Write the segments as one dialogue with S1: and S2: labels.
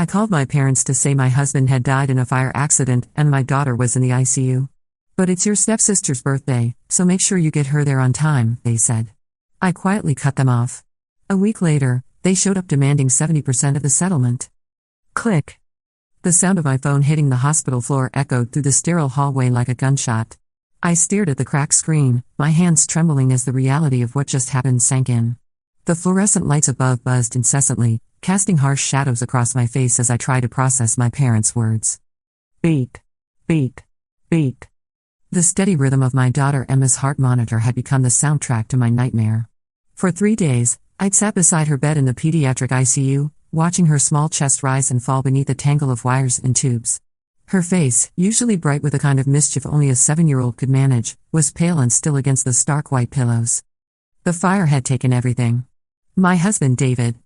S1: I called my parents to say my husband had died in a fire accident and my daughter was in the ICU. But it's your stepsister's birthday, so make sure you get her there on time, they said. I quietly cut them off. A week later, they showed up demanding 70% of the settlement. Click. The sound of my phone hitting the hospital floor echoed through the sterile hallway like a gunshot. I stared at the cracked screen, my hands trembling as the reality of what just happened sank in. The fluorescent lights above buzzed incessantly, casting harsh shadows across my face as I tried to process my parents' words. Beep. Beep. Beep. The steady rhythm of my daughter Emma's heart monitor had become the soundtrack to my nightmare. For 3 days, I'd sat beside her bed in the pediatric ICU, watching her small chest rise and fall beneath a tangle of wires and tubes. Her face, usually bright with a kind of mischief only a 7-year-old could manage, was pale and still against the stark white pillows. The fire had taken everything. My husband David.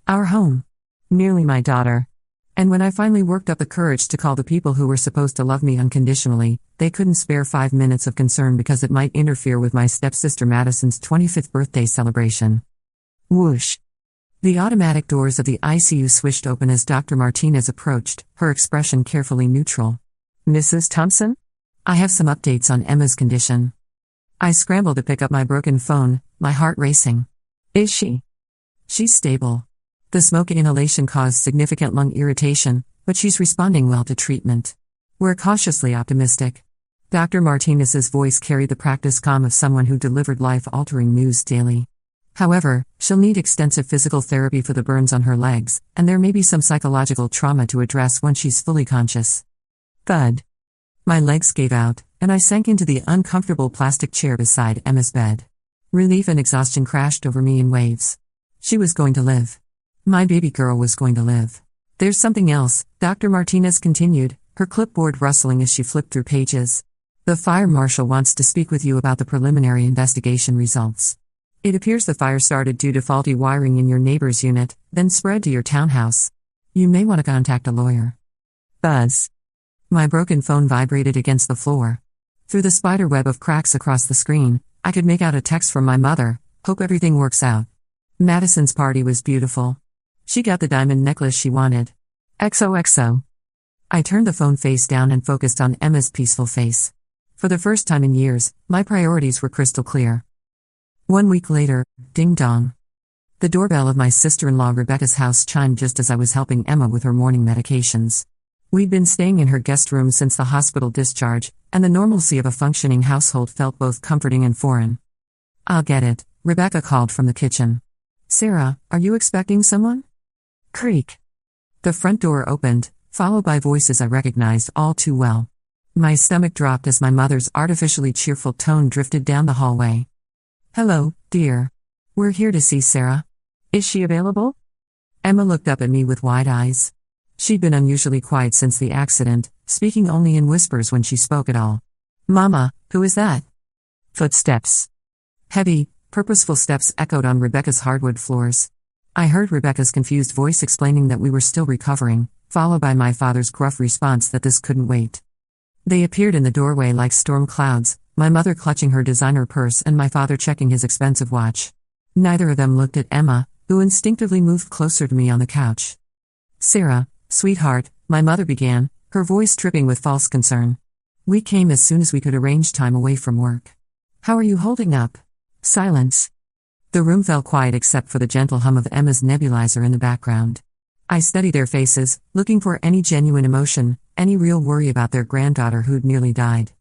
S1: Our home. Nearly my daughter. And when I finally worked up the courage to call the people who were supposed to love me unconditionally, they couldn't spare 5 minutes of concern because it might interfere with my stepsister Madison's 25th birthday celebration. Whoosh. The automatic doors of the ICU swished open as Dr. Martinez approached, her expression carefully neutral. Mrs. Thompson? I have some updates on Emma's condition. I scrambled to pick up my broken phone, my heart racing. Is she? She's stable. The smoke inhalation caused significant lung irritation, but she's responding well to treatment. We're cautiously optimistic. Dr. Martinez's voice carried the practiced calm of someone who delivered life-altering news daily. However, she'll need extensive physical therapy for the burns on her legs, and there may be some psychological trauma to address when she's fully conscious. Thud. My legs gave out, and I sank into the uncomfortable plastic chair beside Emma's bed. Relief and exhaustion crashed over me in waves. She was going to live. My baby girl was going to live. There's something else, Dr. Martinez continued, her clipboard rustling as she flipped through pages. The fire marshal wants to speak with you about the preliminary investigation results. It appears the fire started due to faulty wiring in your neighbor's unit, then spread to your townhouse. You may want to contact a lawyer. Buzz. My broken phone vibrated against the floor. Through the spider web of cracks across the screen, I could make out a text from my mother, "Hope everything works out." Madison's party was beautiful. She got the diamond necklace she wanted. XOXO. I turned the phone face down and focused on Emma's peaceful face. For the first time in years, my priorities were crystal clear. 1 week later, ding-dong. The doorbell of my sister-in-law Rebecca's house chimed just as I was helping Emma with her morning medications. We'd been staying in her guest room since the hospital discharge, and the normalcy of a functioning household felt both comforting and foreign. "I'll get it," Rebecca called from the kitchen. "Sarah, are you expecting someone?" Creak. The front door opened, followed by voices I recognized all too well. My stomach dropped as my mother's artificially cheerful tone drifted down the hallway. "Hello, dear. We're here to see Sarah. Is she available?" Emma looked up at me with wide eyes. She'd been unusually quiet since the accident, speaking only in whispers when she spoke at all. "Mama, who is that?" Footsteps. Heavy, purposeful steps echoed on Rebecca's hardwood floors. I heard Rebecca's confused voice explaining that we were still recovering, followed by my father's gruff response that this couldn't wait. They appeared in the doorway like storm clouds, my mother clutching her designer purse and my father checking his expensive watch. Neither of them looked at Emma, who instinctively moved closer to me on the couch. "Sarah, sweetheart," my mother began, her voice tripping with false concern. "We came as soon as we could arrange time away from work. How are you holding up?" Silence. The room fell quiet except for the gentle hum of Emma's nebulizer in the background. I studied their faces, looking for any genuine emotion, any real worry about their granddaughter who'd nearly died.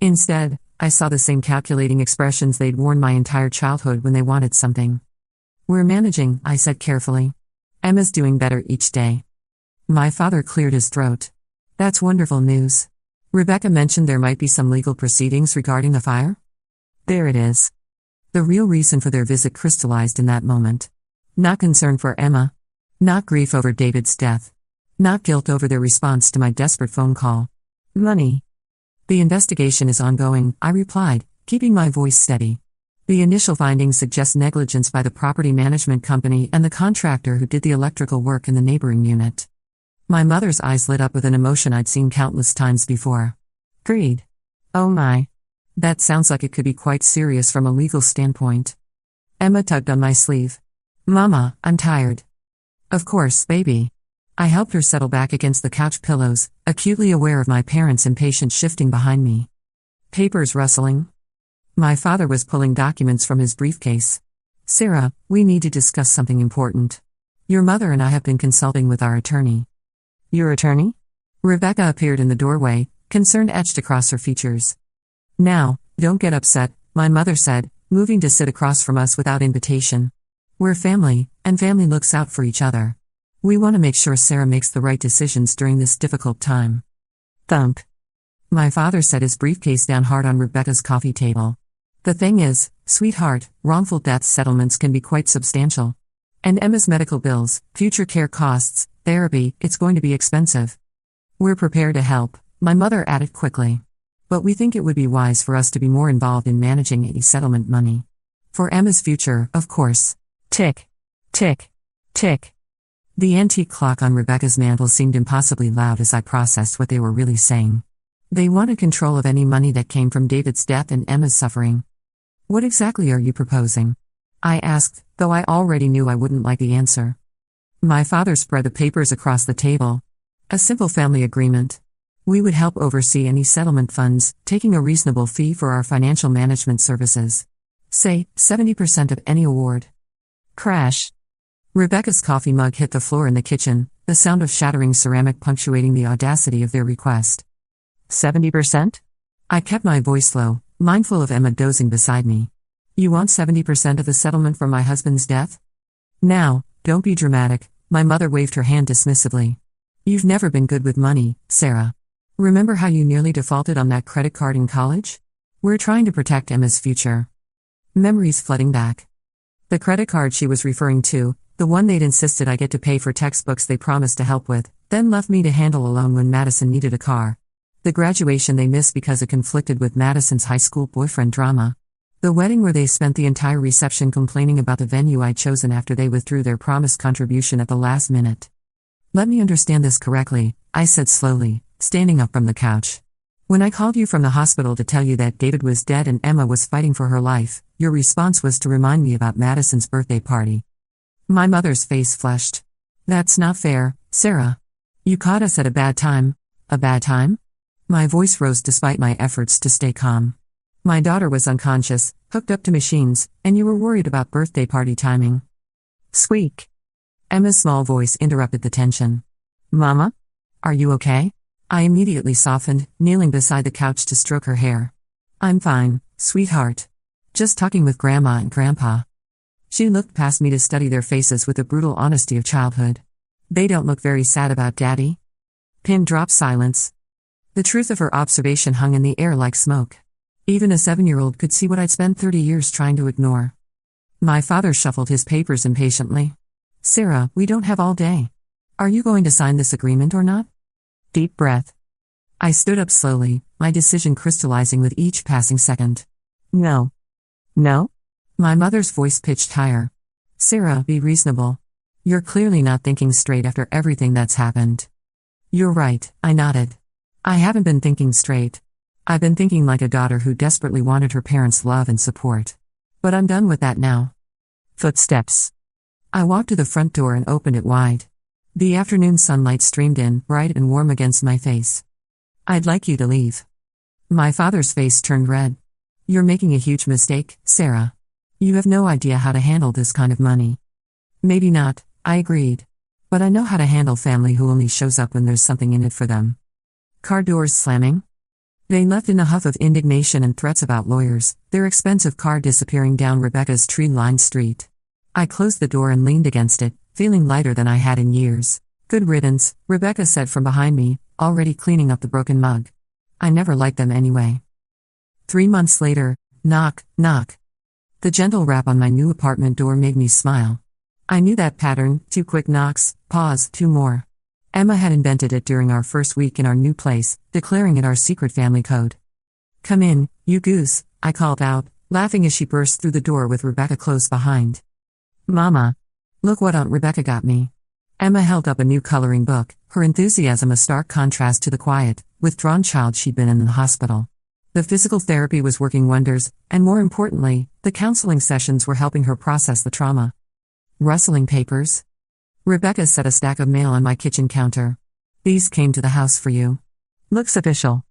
S1: Instead, I saw the same calculating expressions they'd worn my entire childhood when they wanted something. "We're managing," I said carefully. "Emma's doing better each day." My father cleared his throat. "That's wonderful news. Rebecca mentioned there might be some legal proceedings regarding the fire?" There it is. The real reason for their visit crystallized in that moment. Not concern for Emma. Not grief over David's death. Not guilt over their response to my desperate phone call. Money. "The investigation is ongoing," I replied, keeping my voice steady. "The initial findings suggest negligence by the property management company and the contractor who did the electrical work in the neighboring unit." My mother's eyes lit up with an emotion I'd seen countless times before. Greed. Oh my. That sounds like it could be quite serious from a legal standpoint. Emma tugged on my sleeve. "Mama, I'm tired." "Of course, baby. I helped her settle back against the couch pillows, acutely aware of my parents' impatience shifting behind me. Papers rustling. My father was pulling documents from his briefcase. Sarah, we need to discuss something important. Your mother and I have been consulting with our attorney. Your attorney? Rebecca appeared in the doorway, concern etched across her features. Now, don't get upset, my mother said, moving to sit across from us without invitation. We're family, and family looks out for each other. We want to make sure Sarah makes the right decisions during this difficult time. Thump. My father set his briefcase down hard on Rebecca's coffee table. The thing is, sweetheart, wrongful death settlements can be quite substantial. And Emma's medical bills, future care costs, therapy, it's going to be expensive. We're prepared to help, my mother added quickly. But we think it would be wise for us to be more involved in managing any settlement money. For Emma's future, of course. Tick. Tick. Tick. The antique clock on Rebecca's mantel seemed impossibly loud as I processed what they were really saying. They wanted control of any money that came from David's death and Emma's suffering. What exactly are you proposing? I asked, though I already knew I wouldn't like the answer. My father spread the papers across the table. A simple family agreement. We would help oversee any settlement funds, taking a reasonable fee for our financial management services. Say, 70% of any award. Crash. Rebecca's coffee mug hit the floor in the kitchen, the sound of shattering ceramic punctuating the audacity of their request. 70%? I kept my voice low, mindful of Emma dozing beside me. You want 70% of the settlement from my husband's death? Now, don't be dramatic, my mother waved her hand dismissively. You've never been good with money, Sarah. Remember how you nearly defaulted on that credit card in college? We're trying to protect Emma's future. Memories flooding back. The credit card she was referring to, the one they'd insisted I get to pay for textbooks they promised to help with, then left me to handle alone when Madison needed a car. The graduation they missed because it conflicted with Madison's high school boyfriend drama. The wedding where they spent the entire reception complaining about the venue I'd chosen after they withdrew their promised contribution at the last minute. Let me understand this correctly, I said slowly, standing up from the couch. When I called you from the hospital to tell you that David was dead and Emma was fighting for her life, your response was to remind me about Madison's birthday party. My mother's face flushed. That's not fair, Sarah. You caught us at a bad time. A bad time? My voice rose despite my efforts to stay calm. My daughter was unconscious, hooked up to machines, and you were worried about birthday party timing. Squeak. Emma's small voice interrupted the tension. Mama? Are you okay? I immediately softened, kneeling beside the couch to stroke her hair. I'm fine, sweetheart. Just talking with Grandma and Grandpa. She looked past me to study their faces with the brutal honesty of childhood. They don't look very sad about Daddy. Pin dropped silence. The truth of her observation hung in the air like smoke. Even a 7-year-old could see what I'd spent 30 years trying to ignore. My father shuffled his papers impatiently. Sarah, we don't have all day. Are you going to sign this agreement or not? Deep breath. I stood up slowly, my decision crystallizing with each passing second. No. No? My mother's voice pitched higher. Sarah, be reasonable. You're clearly not thinking straight after everything that's happened. You're right, I nodded. I haven't been thinking straight. I've been thinking like a daughter who desperately wanted her parents' love and support. But I'm done with that now. Footsteps. I walked to the front door and opened it wide. The afternoon sunlight streamed in, bright and warm against my face. I'd like you to leave. My father's face turned red. You're making a huge mistake, Sarah. You have no idea how to handle this kind of money. Maybe not, I agreed. But I know how to handle family who only shows up when there's something in it for them. Car doors slamming. They left in a huff of indignation and threats about lawyers, their expensive car disappearing down Rebecca's tree-lined street. I closed the door and leaned against it, feeling lighter than I had in years. Good riddance, Rebecca said from behind me, already cleaning up the broken mug. I never liked them anyway. 3 months later, knock, knock. The gentle rap on my new apartment door made me smile. I knew that pattern, 2 quick knocks, pause, 2 more. Emma had invented it during our first week in our new place, declaring it our secret family code. Come in, you goose, I called out, laughing as she burst through the door with Rebecca close behind. Mama. Look what Aunt Rebecca got me. Emma held up a new coloring book, her enthusiasm a stark contrast to the quiet, withdrawn child she'd been in the hospital. The physical therapy was working wonders, and more importantly, the counseling sessions were helping her process the trauma. Rustling papers. Rebecca set a stack of mail on my kitchen counter. These came to the house for you. Looks official.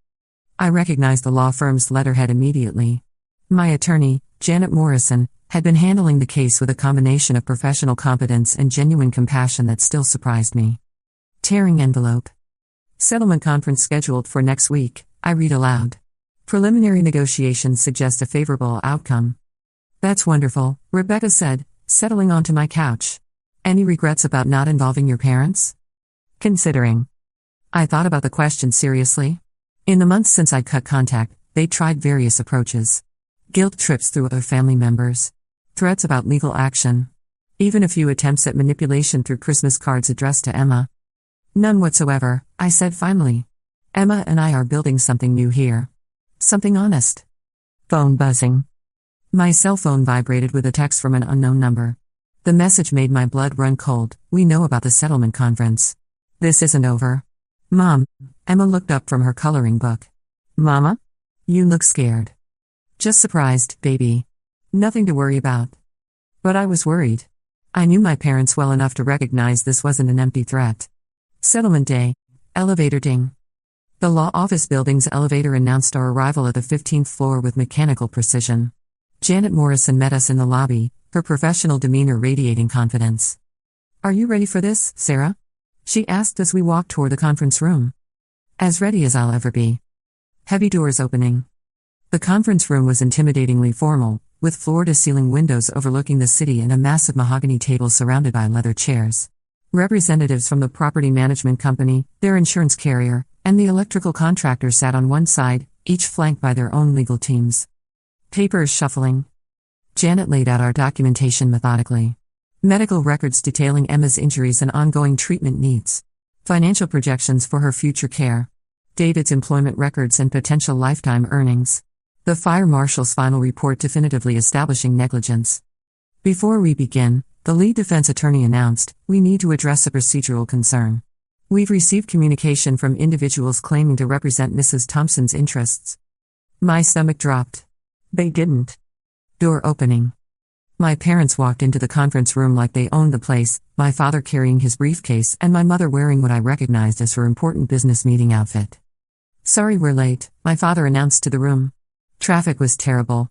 S1: I recognized the law firm's letterhead immediately. My attorney, Janet Morrison, had been handling the case with a combination of professional competence and genuine compassion that still surprised me. Tearing envelope. Settlement conference scheduled for next week, I read aloud. Preliminary negotiations suggest a favorable outcome. That's wonderful, Rebecca said, settling onto my couch. Any regrets about not involving your parents? Considering. I thought about the question seriously. In the months since I'd cut contact, they'd tried various approaches. Guilt trips through other family members. Threats about legal action. Even a few attempts at manipulation through Christmas cards addressed to Emma. None whatsoever, I said finally. Emma and I are building something new here. Something honest. Phone buzzing. My cell phone vibrated with a text from an unknown number. The message made my blood run cold. We know about the settlement conference. This isn't over. Mom. Emma looked up from her coloring book. Mama? You look scared. Just surprised, baby. Nothing to worry about. But I was worried. I knew my parents well enough to recognize this wasn't an empty threat. Settlement day. Elevator ding. The law office building's elevator announced our arrival at the 15th floor with mechanical precision. Janet Morrison met us in the lobby, her professional demeanor radiating confidence. Are you ready for this, Sarah? She asked as we walked toward the conference room. As ready as I'll ever be. Heavy doors opening. The conference room was intimidatingly formal, with floor-to-ceiling windows overlooking the city and a massive mahogany table surrounded by leather chairs. Representatives from the property management company, their insurance carrier, and the electrical contractor sat on one side, each flanked by their own legal teams. Papers shuffling. Janet laid out our documentation methodically. Medical records detailing Emma's injuries and ongoing treatment needs. Financial projections for her future care. David's employment records and potential lifetime earnings. The fire marshal's final report definitively establishing negligence. Before we begin, the lead defense attorney announced, we need to address a procedural concern. We've received communication from individuals claiming to represent Mrs. Thompson's interests. My stomach dropped. They didn't. Door opening. My parents walked into the conference room like they owned the place, my father carrying his briefcase and my mother wearing what I recognized as her important business meeting outfit. Sorry we're late, my father announced to the room. Traffic was terrible.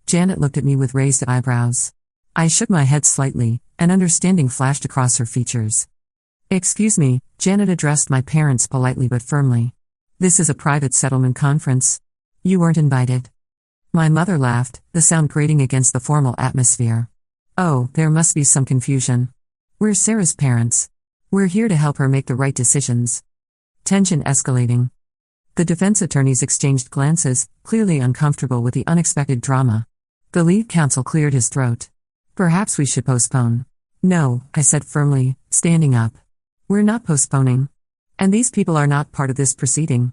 S1: Janet looked at me with raised eyebrows. I shook my head slightly, and understanding flashed across her features. Excuse me, Janet addressed my parents politely but firmly. This is a private settlement conference. You weren't invited. My mother laughed, the sound grating against the formal atmosphere. Oh, there must be some confusion. We're Sarah's parents. We're here to help her make the right decisions. Tension escalating. The defense attorneys exchanged glances, clearly uncomfortable with the unexpected drama. The lead counsel cleared his throat. Perhaps we should postpone. No, I said firmly, standing up. We're not postponing. And these people are not part of this proceeding.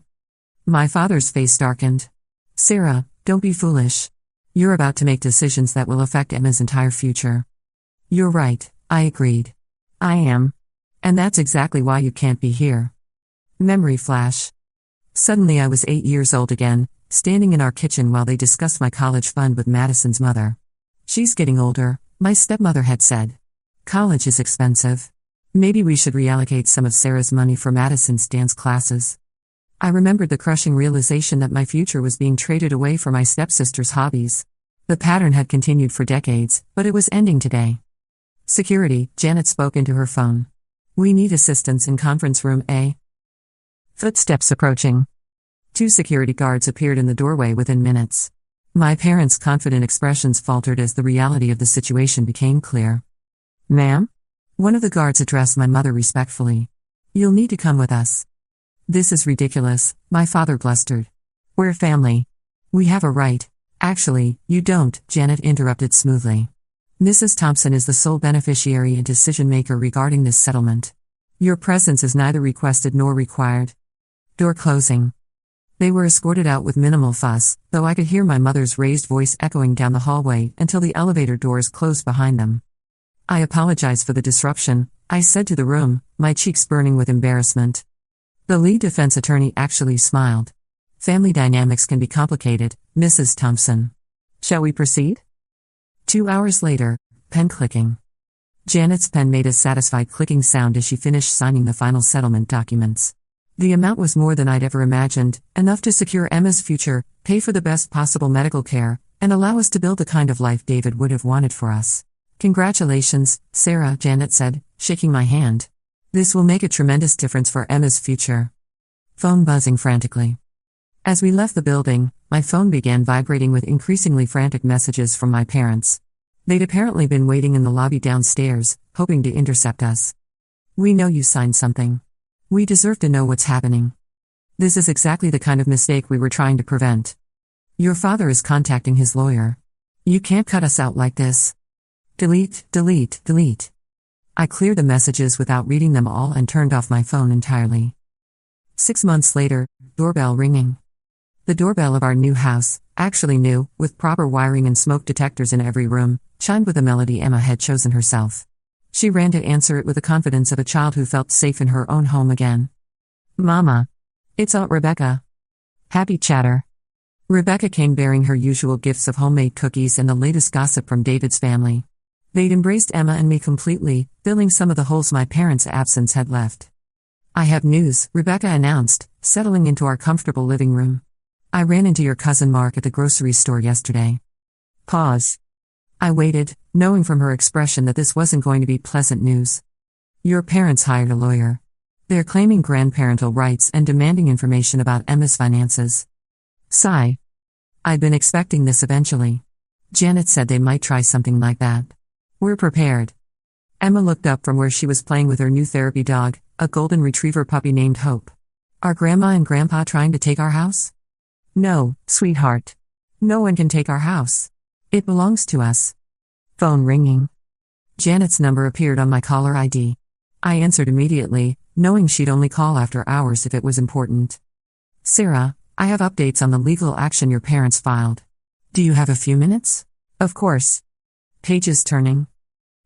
S1: My father's face darkened. Sarah, don't be foolish. You're about to make decisions that will affect Emma's entire future. You're right, I agreed. I am. And that's exactly why you can't be here. Memory flash. Suddenly I was 8 years old again, standing in our kitchen while they discussed my college fund with Madison's mother. She's getting older, my stepmother had said. College is expensive. Maybe we should reallocate some of Sarah's money for Madison's dance classes. I remembered the crushing realization that my future was being traded away for my stepsister's hobbies. The pattern had continued for decades, but it was ending today. Security, Janet spoke into her phone. We need assistance in conference room A. Footsteps approaching. 2 security guards appeared in the doorway within minutes. My parents' confident expressions faltered as the reality of the situation became clear. Ma'am? One of the guards addressed my mother respectfully. You'll need to come with us. This is ridiculous, my father blustered. We're family. We have a right. Actually, you don't, Janet interrupted smoothly. Mrs. Thompson is the sole beneficiary and decision-maker regarding this settlement. Your presence is neither requested nor required. Door closing. They were escorted out with minimal fuss, though I could hear my mother's raised voice echoing down the hallway until the elevator doors closed behind them. I apologize for the disruption, I said to the room, my cheeks burning with embarrassment. The lead defense attorney actually smiled. Family dynamics can be complicated, Mrs. Thompson. Shall we proceed? 2 hours later, pen clicking. Janet's pen made a satisfied clicking sound as she finished signing the final settlement documents. The amount was more than I'd ever imagined, enough to secure Emma's future, pay for the best possible medical care, and allow us to build the kind of life David would have wanted for us. Congratulations, Sarah, Janet said, shaking my hand. This will make a tremendous difference for Emma's future. Phone buzzing frantically. As we left the building, my phone began vibrating with increasingly frantic messages from my parents. They'd apparently been waiting in the lobby downstairs, hoping to intercept us. We know you signed something. We deserve to know what's happening. This is exactly the kind of mistake we were trying to prevent. Your father is contacting his lawyer. You can't cut us out like this. Delete, delete, delete. I cleared the messages without reading them all and turned off my phone entirely. 6 months later, doorbell ringing. The doorbell of our new house, actually new, with proper wiring and smoke detectors in every room, chimed with a melody Emma had chosen herself. She ran to answer it with the confidence of a child who felt safe in her own home again. Mama. It's Aunt Rebecca. Happy chatter. Rebecca came bearing her usual gifts of homemade cookies and the latest gossip from David's family. They'd embraced Emma and me completely, filling some of the holes my parents' absence had left. I have news, Rebecca announced, settling into our comfortable living room. I ran into your cousin Mark at the grocery store yesterday. Pause. I waited, knowing from her expression that this wasn't going to be pleasant news. Your parents hired a lawyer. They're claiming grandparental rights and demanding information about Emma's finances. Sigh. I'd been expecting this eventually. Janet said they might try something like that. We're prepared. Emma looked up from where she was playing with her new therapy dog, a golden retriever puppy named Hope. Are Grandma and Grandpa trying to take our house? No, sweetheart. No one can take our house. It belongs to us. Phone ringing. Janet's number appeared on my caller ID. I answered immediately, knowing she'd only call after hours if it was important. Sarah, I have updates on the legal action your parents filed. Do you have a few minutes? Of course. Pages turning.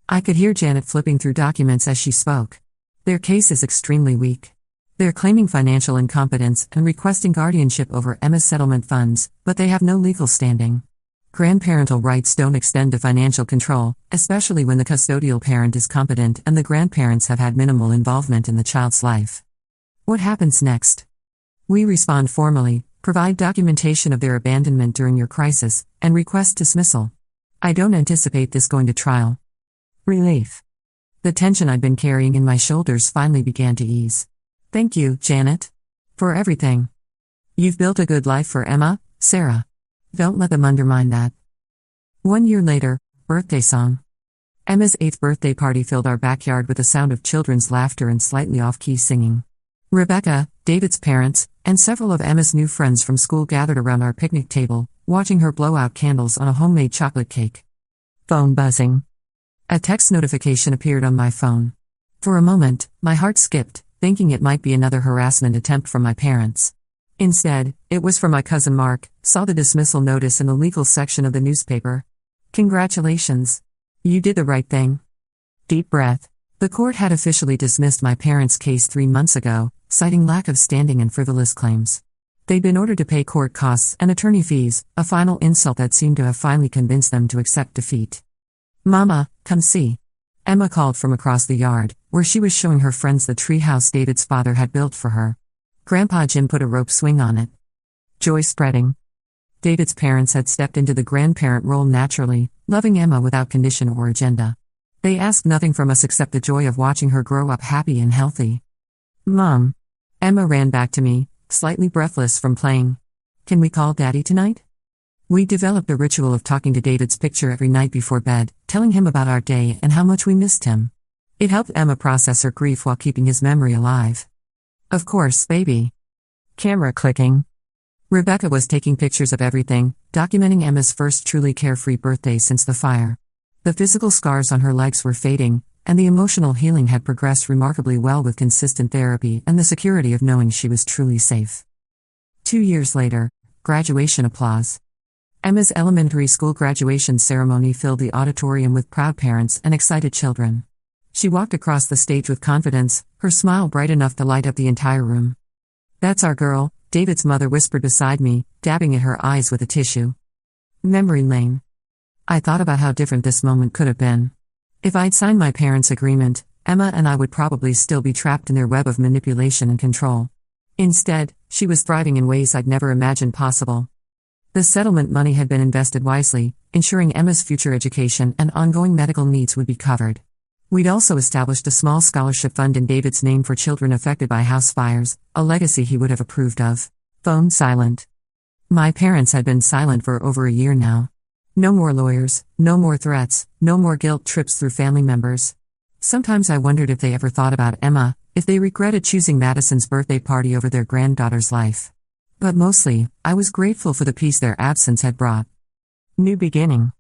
S1: I could hear Janet flipping through documents as she spoke. Their case is extremely weak. They're claiming financial incompetence and requesting guardianship over Emma's settlement funds, but they have no legal standing. Grandparental rights don't extend to financial control, especially when the custodial parent is competent and the grandparents have had minimal involvement in the child's life. What happens next? We respond formally, provide documentation of their abandonment during your crisis, and request dismissal. I don't anticipate this going to trial. Relief. The tension I'd been carrying in my shoulders finally began to ease. Thank you, Janet. For everything. You've built a good life for Emma, Sarah. Don't let them undermine that. 1 year later, birthday song. Emma's 8th birthday party filled our backyard with the sound of children's laughter and slightly off-key singing. Rebecca, David's parents, and several of Emma's new friends from school gathered around our picnic table, watching her blow out candles on a homemade chocolate cake. Phone buzzing. A text notification appeared on my phone. For a moment, my heart skipped, thinking it might be another harassment attempt from my parents. Instead, it was from my cousin Mark. Saw the dismissal notice in the legal section of the newspaper. Congratulations. You did the right thing. Deep breath. The court had officially dismissed my parents' case 3 months ago, citing lack of standing and frivolous claims. They'd been ordered to pay court costs and attorney fees, a final insult that seemed to have finally convinced them to accept defeat. Mama, come see. Emma called from across the yard, where she was showing her friends the treehouse David's father had built for her. Grandpa Jim put a rope swing on it. Joy spreading. David's parents had stepped into the grandparent role naturally, loving Emma without condition or agenda. They asked nothing from us except the joy of watching her grow up happy and healthy. Mom. Emma ran back to me, slightly breathless from playing. Can we call Daddy tonight? We developed a ritual of talking to David's picture every night before bed, telling him about our day and how much we missed him. It helped Emma process her grief while keeping his memory alive. Of course, baby. Camera clicking. Rebecca was taking pictures of everything, documenting Emma's first truly carefree birthday since the fire. The physical scars on her legs were fading, and the emotional healing had progressed remarkably well with consistent therapy and the security of knowing she was truly safe. 2 years later, graduation applause. Emma's elementary school graduation ceremony filled the auditorium with proud parents and excited children. She walked across the stage with confidence, her smile bright enough to light up the entire room. That's our girl, David's mother whispered beside me, dabbing at her eyes with a tissue. Memory lane. I thought about how different this moment could have been. If I'd signed my parents' agreement, Emma and I would probably still be trapped in their web of manipulation and control. Instead, she was thriving in ways I'd never imagined possible. The settlement money had been invested wisely, ensuring Emma's future education and ongoing medical needs would be covered. We'd also established a small scholarship fund in David's name for children affected by house fires, a legacy he would have approved of. Phone silent. My parents had been silent for over a year now. No more lawyers, no more threats, no more guilt trips through family members. Sometimes I wondered if they ever thought about Emma, if they regretted choosing Madison's birthday party over their granddaughter's life. But mostly, I was grateful for the peace their absence had brought. New beginning.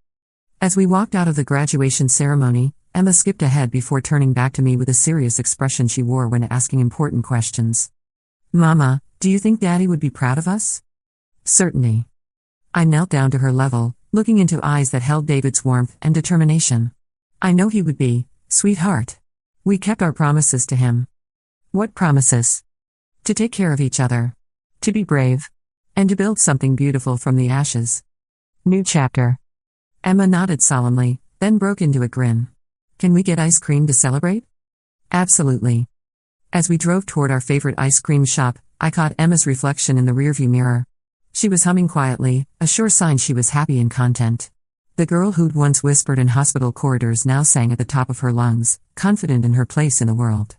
S1: As we walked out of the graduation ceremony, Emma skipped ahead before turning back to me with a serious expression she wore when asking important questions. "Mama, do you think Daddy would be proud of us?" "Certainly." I knelt down to her level, looking into eyes that held David's warmth and determination. "I know he would be, sweetheart. We kept our promises to him." "What promises?" "To take care of each other. To be brave. And to build something beautiful from the ashes." New chapter. Emma nodded solemnly, then broke into a grin. "Can we get ice cream to celebrate?" "Absolutely." As we drove toward our favorite ice cream shop, I caught Emma's reflection in the rearview mirror. She was humming quietly, a sure sign she was happy and content. The girl who'd once whispered in hospital corridors now sang at the top of her lungs, confident in her place in the world.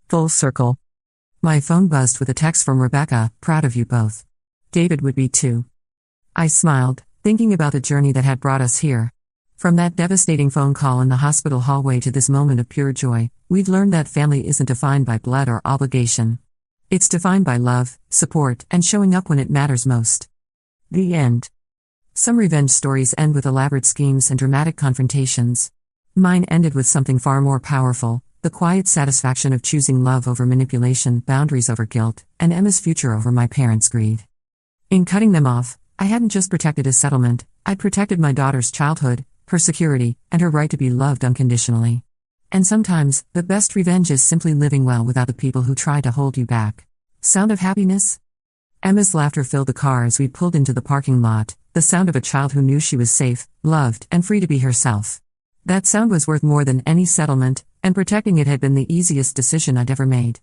S1: Full circle. My phone buzzed with a text from Rebecca, "Proud of you both. David would be too." I smiled, thinking about the journey that had brought us here. From that devastating phone call in the hospital hallway to this moment of pure joy, we'd learned that family isn't defined by blood or obligation. It's defined by love, support, and showing up when it matters most. The end. Some revenge stories end with elaborate schemes and dramatic confrontations. Mine ended with something far more powerful, the quiet satisfaction of choosing love over manipulation, boundaries over guilt, and Emma's future over my parents' greed. In cutting them off, I hadn't just protected a settlement, I'd protected my daughter's childhood, her security, and her right to be loved unconditionally. And sometimes, the best revenge is simply living well without the people who try to hold you back. Sound of happiness? Emma's laughter filled the car as we pulled into the parking lot, the sound of a child who knew she was safe, loved, and free to be herself. That sound was worth more than any settlement, and protecting it had been the easiest decision I'd ever made.